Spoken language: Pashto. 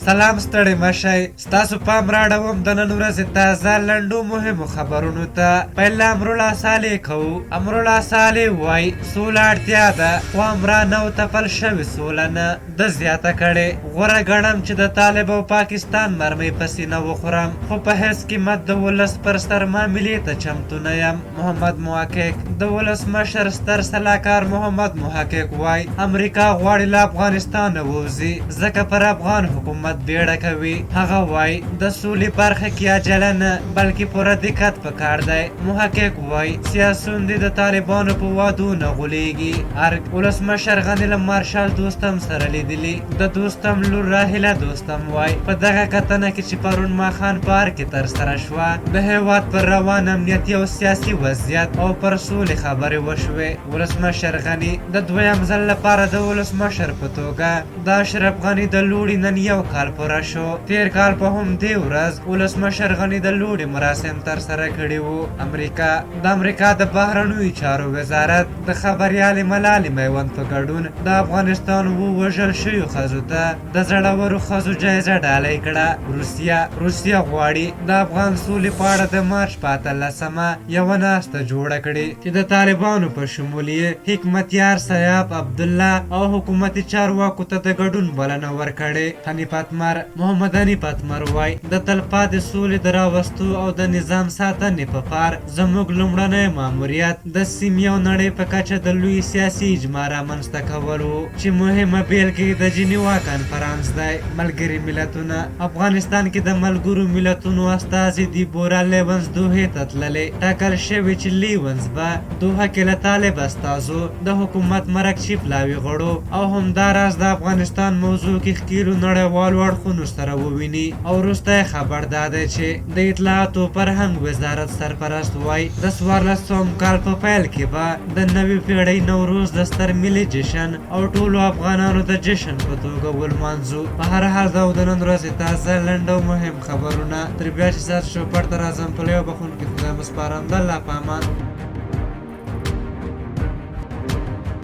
سلام ستړي مشئ ستاسو پام راړوم د نن ورځې تازه لنډو مهمو خبرونو ته. پیل امرالله صالح کوو. امرالله صالح وایي سوله اړتیا ده خو عمران او تپل شوې سوله نه ده زیاته کړې. غوره ګڼم چې د طالب او پاکستان مرمۍ په سینه وخورم خو په هیڅ قیمت د ولس پر سر معاملې ته چمتو نه یم. محمد محقق. د ولسمشر ستر سلاکار محمد محقق وایي امریکا غواړي له افغانستانه ووځي ځکه پر افغان حکومت بیړه کوي. هغه وایي د سولې برخه کې عجله نه بلکې پوره دقت پکار دی. محقق وایي سیاسون دي د طالبانو په وعدو نه غولیږي. ارګ. ولسمشر غني له مارشال دوستم سره لیدلي. د دوستم لور راهیله دوستم وایي په دغه کتنه کې چې پرون ماښام پارک کې ترسره شوه د هېواد پر روان امنیتي او سیاسي وضعیت او پر سولې خبرې وشوې. ولسمشر غني د دویم ځل لپاره د ولسمشر په توګه د اشرف غني د لوړې نن یو کال پوره شو. تیر کال په همدې ورځ ولسمشر غني د لوړې مراسم ترسره کړي وو. د امریکا د بهرنیو چارو وزارت د خبریالې ملالې میوند په ګډون د افغانستان ووژل شویو ښځو ته د زړورو ښځو جایزه ډالۍ کړه. روسیه غواړي د افغان سولې په اړه د مارچ په 18 یوه ناسته جوړه کړي چې د طالبانو په شمول یې حکمتیار سیاف عبدالله او حکومتي چارواکو ته د ګډون بلنه ورکړې. محمد حنیف اتمر وایي د تلپاتې سولې د راوستو او د نظام ساتنې په پار زموږ لومړنی ماموریت د سیمې او نړۍ په کچه د لوی سیاسي اجماع رامنځته کول و چې مهمه بیلګه د جنیوا کنفرانس دی. ملګري ملتونه. افغانستان کې د ملګرو ملتونو استازي دیبورا لیونز دوحې ته تللې. ټاکل شوي چې لیونز به دوحه کې له طالب استازو د حکومت مرکچي پلاوي غړو او همداراز د افغانستان موضوع کې ښکیلو نړیوالو اړخونو سره وویني. او وروستی خبر دا دی چې د اطلاعاتو فرهنګ وزارت سرپرست وایي د 1400 کال په پیل کې به د نوې پیړۍ نوروز د ستر ملي جشن او ټولو افغانانو د جشن په توګه ولمانځو. په هر حال دا د نن ورځې تازه لنډ او مهم خبرونه. تر بیا چې ستاسو شو پړ ته راځم په لیو بخونکي خدای مسپارم. د الله په امان.